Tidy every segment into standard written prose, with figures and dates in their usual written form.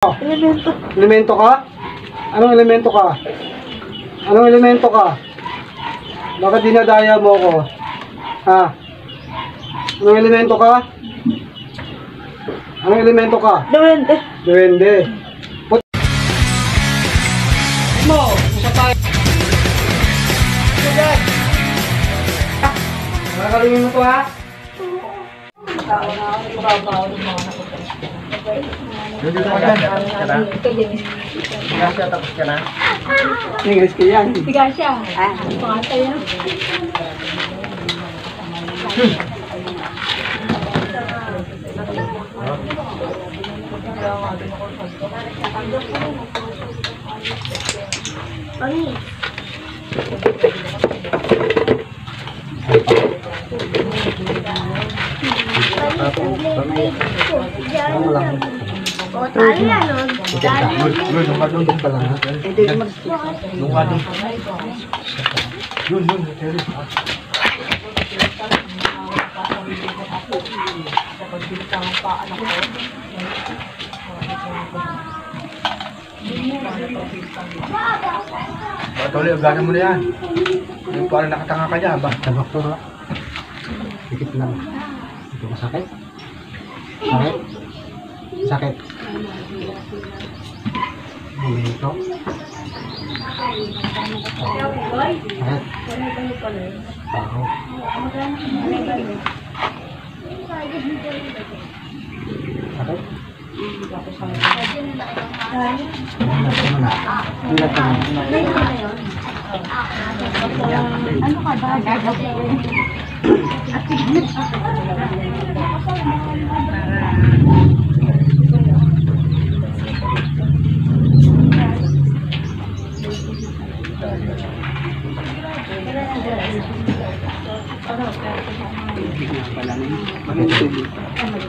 Elemento. Elemento ka? Anong elemento ka? Anong elemento ka? Bakit dinadaya mo ko? Ha? Anong elemento ka? Anong elemento ka? Duwende. Duwende. Put mo, isa tayo. Nakakalingin mo to ha? Dito ka na. Kasi tapos ka na. English ka yan. Tiga siya. Pangatay yan. Tuloy, uganan mo na yan. Yung parang nakatanga ka dyan ba? Tabak to ha? Dikit lang. Ito masakit? Sakit? Sakit? Elemento? Sakit? Tao? Sakit? Ano ka ba?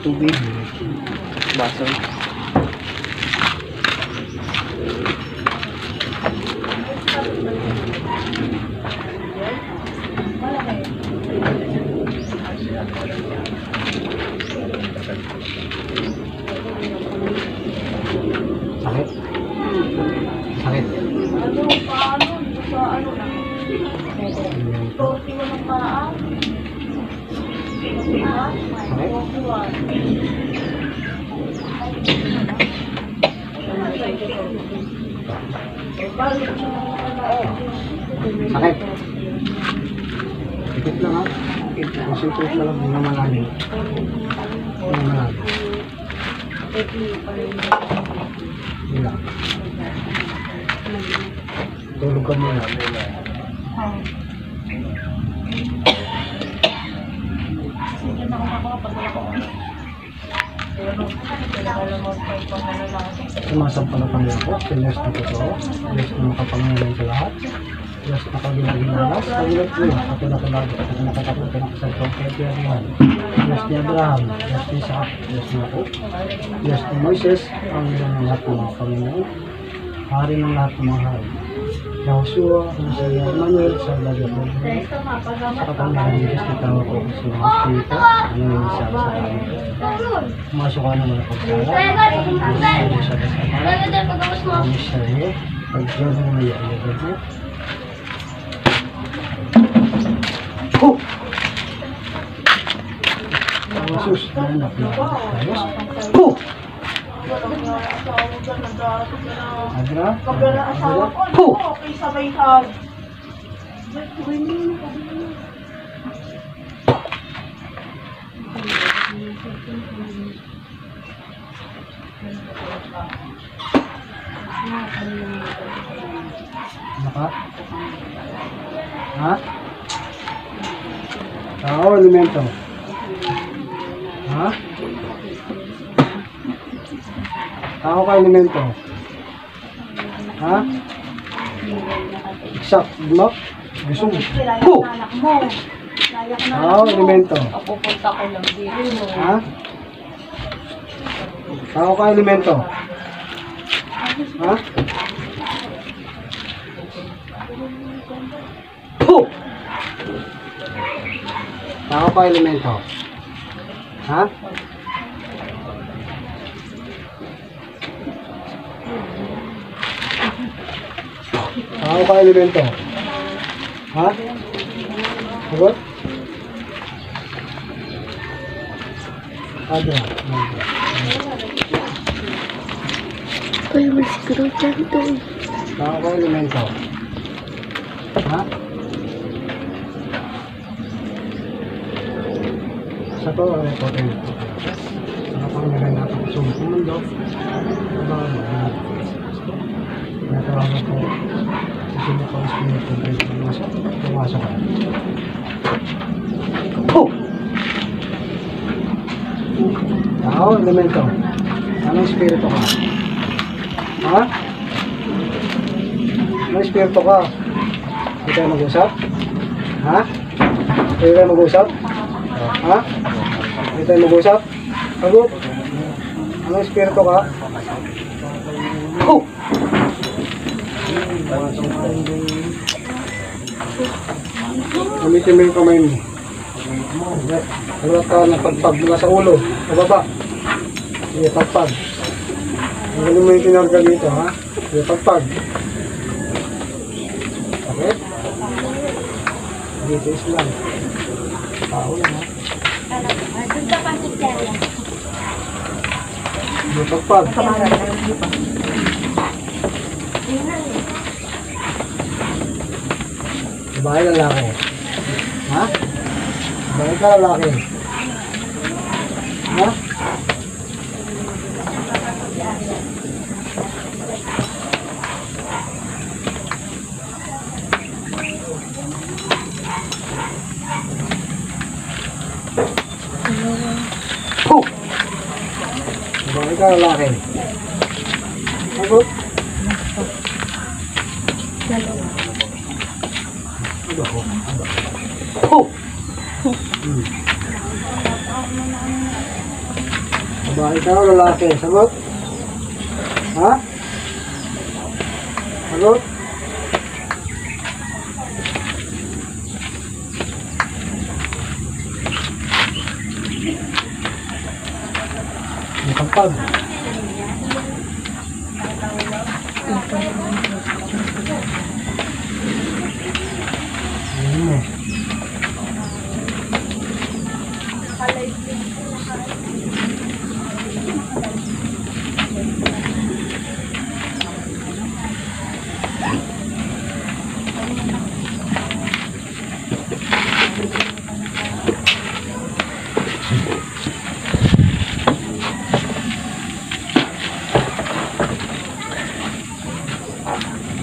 Tubig. Baso. Sakit? Sakit? Sakit? Sakit lang ha? Concentrate na lang, hindi na malalim. Hindi na malalim. Hindi lang. Tulog ka muna. Sumasampalatan niya ako, pinyas na totoo, pinyas na makapangyayari sa lahat, pinyas na kagilag-ginalas, kagilag ko yun, kapilakalagi, kapilakalagi, kapilakalagi, kapilakalagi, pinyas ni Abraham, pinyas ni Isaac, pinyas ni ako, pinyas ni Moises, ang lahat ng mga Panginoon, hari ng lahat ng mga hari. Yahushua, ang si Emmanuel, sa lagay ng Diyos, sa kapangyarihan ng Diyos, itawa ko sa mga Espiritu, ang yung isa sa kami. Pumasok ka naman ang pagsala, ang siya kasama, ang siya rin, pag-Diyos ang may ayagad mo. Oh! Ang Jesus, ang anak ng Diyos. Oh! Adra? Oh! Naka? Ha? Tao, elemento. Ha? Tao ka, elemento. Ha? Exact. Diba? Gusto mo? Po! Tao, elemento. Pupunta ko lang dito. Ha? Tao ka, elemento. Ha? Po! Tao ka, elemento. Ha? Ako ka elemento. Ha? Sagot? Ada. Uy, may siguro dyan to. Ako ka elemento. Ha? Sa to, ano po tayo? Ano pang naganap ako sa mundo? Ano ba? Natawag ko. Sino ko ang spirito ko? Pumasok ka. Oh! Ako, elemento. Anong spirito ka? Ha? Anong spirito ka? Hindi tayo mag-usap? Ha? Hindi tayo mag-usap? Ha? Hindi tayo mag-usap? Sagot? Anong spirito ka? Oh! Gamitin mo yung kamay mo. Huwag ka ng pagpag mula sa ulo. Sa baba. Sige, pagpag. Magaling mo yung kinarga dito, ha? Sige, pagpag. Okay? Dito is lang. Tao lang, ha? Sige, pagpag. Babae lalaki. Ha? Babae ka lalaki. Ha? Puh! Babae ka lalaki. Sagot? Oh! Babae ka o lalaki? Sagot? Ha? Sagot? Nakapag.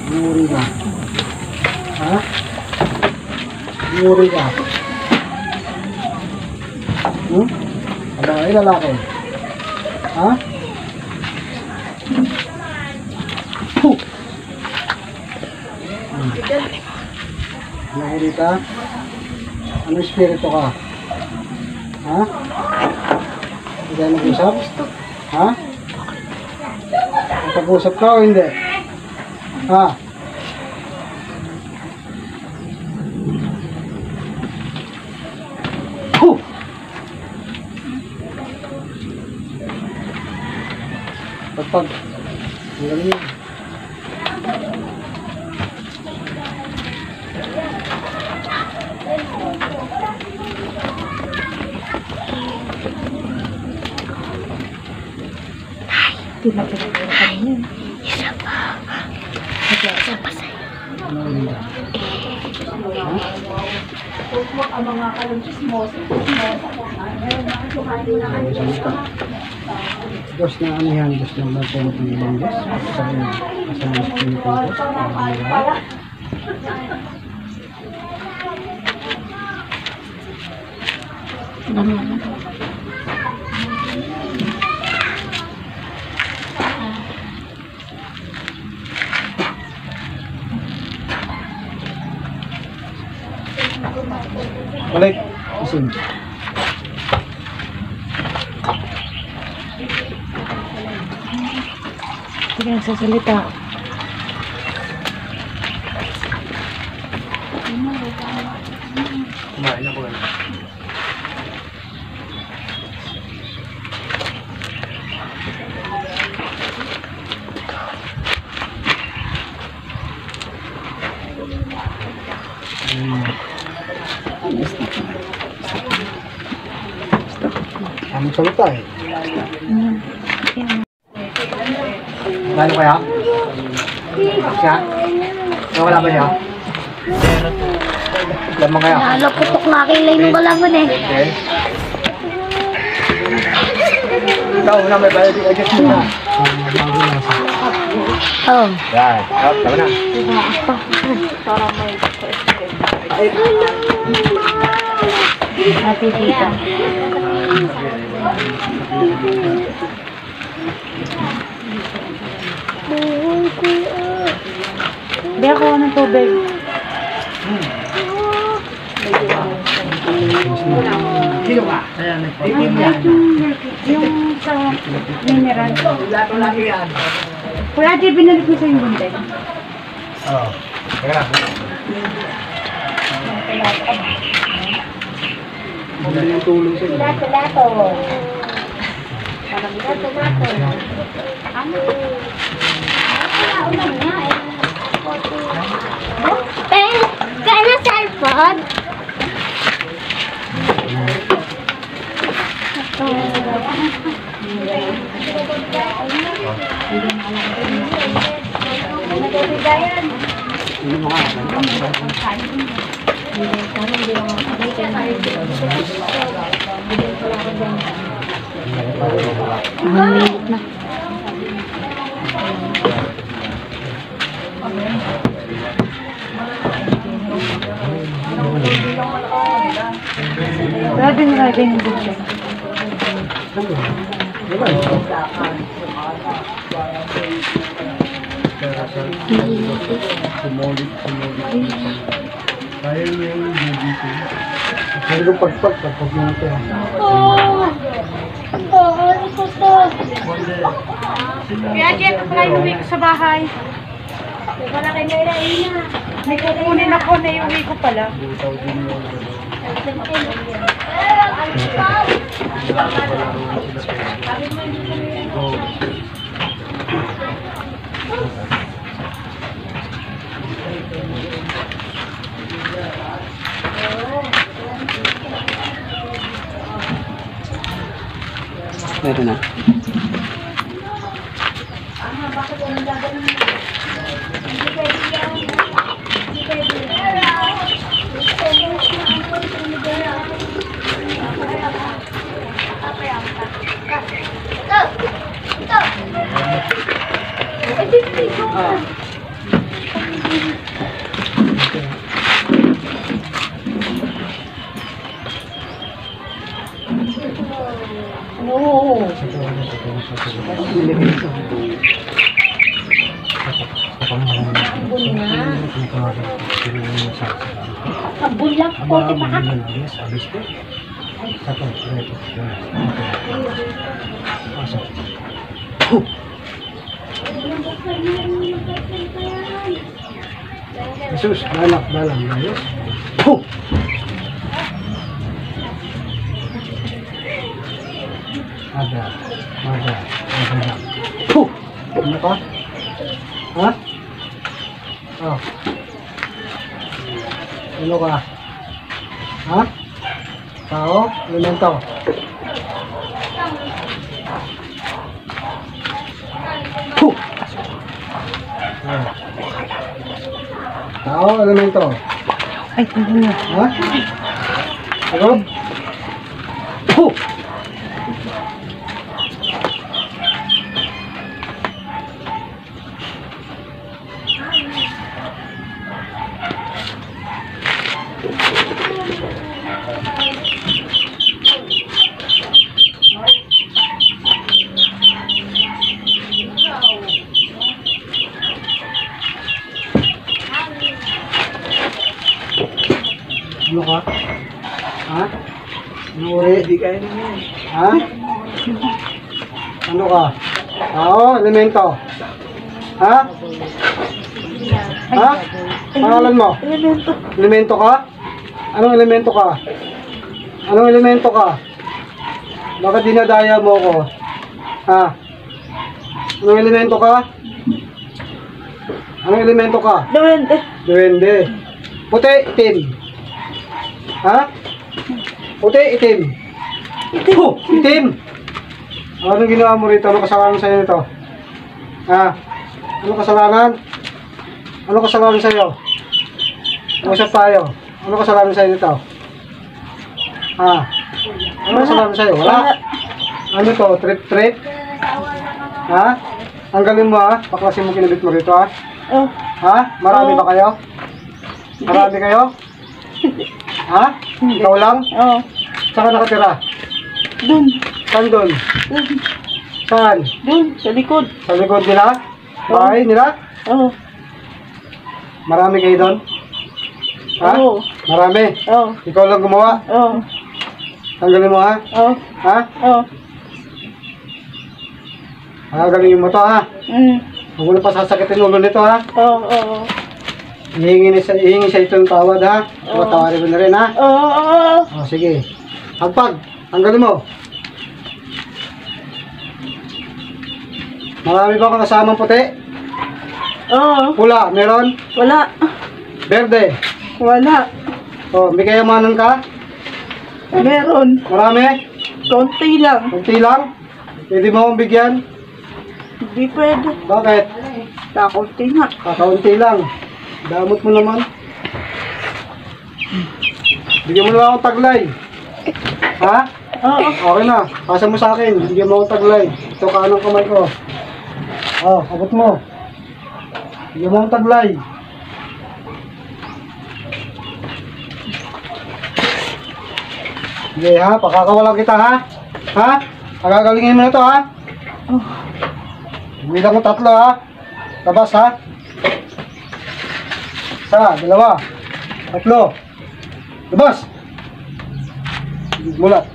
Muri ka. Ha? Muri ka. Babae lalaki. Ha? Puh! Muri ka? Anong espiritu ka? Ha? Hindi tayo nag-usap? Ha? Napag-usap ka o hindi? Ha? Puh! Pagpag. Ang galing yun. Isa pa. Isa pa sa'yo. Ano galing yun? Ha? Ang mga kalunchis-mos. Diyos na anihan, Diyos na magpulot ng ibang Diyos. Sa mga espiritu ko. Balik. Isin. Hindi ka nagsasalita. Kumain ako eh. magsalita eh. Lalo kaya? Siya? Nawala ba siya? Lamang kaya? Lalo putok na kilay nung kalaban eh. Okay. Ikaw na may bayad yung adjust mo na. Oh. Yan. Tama na. Ate dito. Hindi ako ng tubig. Sino ka? Yung sa mineral. Laki yan. Kuya, di binalik mo sa yung bunde. Oo. Teka lang. Hindi yung tulong sa'yo. Lato. Kaya cellphone? Maliit na. Grabe nga rin yung bunde. Pero yung pagpag mo natin. Ito to. Kaya Jack, try uwi ko sa bahay. Wala kayo na ina. May kukunin ako na iuwi ko pala. Meron na. Bulak po, diba? Jesus, balak. Ayos. Ada. Ano ka? Ha? Oh. Ano ka? Ha? Tao? Elemento? Puh! Oh. Tao? Elemento? Ay, hindi na. Ha? Ano? Puh! Ano ka? Ha? Ano uri? Hindi kaya naman. Ha? Ano ka? Tao? Elemento? Ha? Ha? Pangalan mo? Elemento. Elemento ka? Anong elemento ka? Anong elemento ka? Bakit dinadaya mo ko? Ha? Anong elemento ka? Anong elemento ka? Duwende. Duwende. Puti, itim. Ha? Puti, itim. Itim! Ano ginawa mo rito? Ano kasalanan sa'yo nito? Ha? Ano kasalanan? Ano kasalanan sa'yo? Usap tayo. Ano kasalanan sa'yo nito? Ha? Ano kasalanan sa'yo? Wala? Ano to? Trip? Ha? Ang galing mo ha? Paklasin mo kinabit mo rito ha? Oh. Ha? Marami ba kayo? Marami kayo? Ha? Ikaw lang? Oh. Saan ka nakatira? Dun. Saan doon? Dun. Saan? Dun. Sa likod. Sa likod nila? Bahay nila? Oh. Marami kayo doon? Ha? Oo. Marami? Oh. Ikaw lang gumawa? Oh. Tanggalin mo ha? Oh. Ha? Oh. Gagalingin mo to ha? Huwag mo na pa sasakitin ulo nito ha? Oh. Oh. Ihingi siya ito ng tawad ha? Tawarin mo na rin ha? Oh. O sige. Hagpag. Tanggalin mo. Marami ba kang kasamang puti? Oh. Pula, meron? Wala. Berde. Wala. O, may kayamanan ka? Meron. Marami? Konti lang. Kunti lang? Pwede mo akong bigyan? Hindi pwede. Bakit? Kakunti nga. Kakaunti lang. Damot mo naman. Bigyan mo na lang akong taglay. Ha? Oo. Okay na. Pasa mo sa akin. Bigyan mo akong taglay. Ito kanang kamay ko. Oh, abot mo. Bigyan mo akong taglay. Sige ha, pakakawalan kita ha. Ha? Pagagalingin mo na to ha. Bilang ko 3 ha. Tabas ha. 1, 2, 3. Labas. Mulat.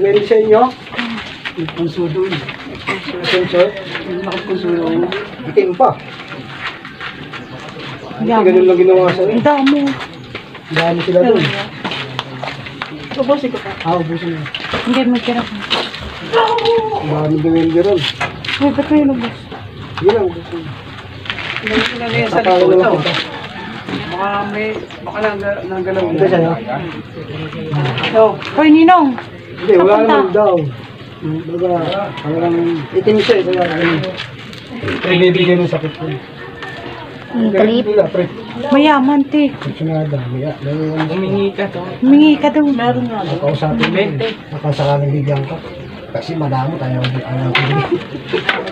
Meron sa inyo? Punso doon. Punso? Nakapunso doon. Itim pa. Ganun lang ginawa sa Ang damo. dami sila doon. Ubusin ko pa. Ubusin mo. Hindi mo kira. Dami gawin ron. Uy, ba't kayo nabus? Yun lang, ubusin mo. Baka nanggalaw. Ito sa'yo. Hoy, Ninong. Hindi, wala naman daw. Baga, parang itim siya. Kaya ganun. Ibibigay ng sakit ko. Trip. Trip. Mayaman, te. Sunada. Humingi ka to. Humingi ka daw. Meron nga. Nakausapin mo. Nakasakalang bigyan ka. Kasi madamo tayo. Ayaw ko din.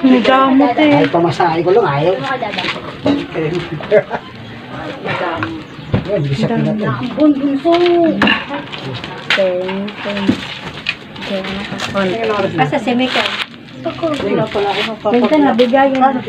Ang damo, te. Kahit pamasahe ko lang, ayaw. Yan, bisa pinatay. Bunso. Kasi si Mika. Wala pala ako Benta na, bigayan.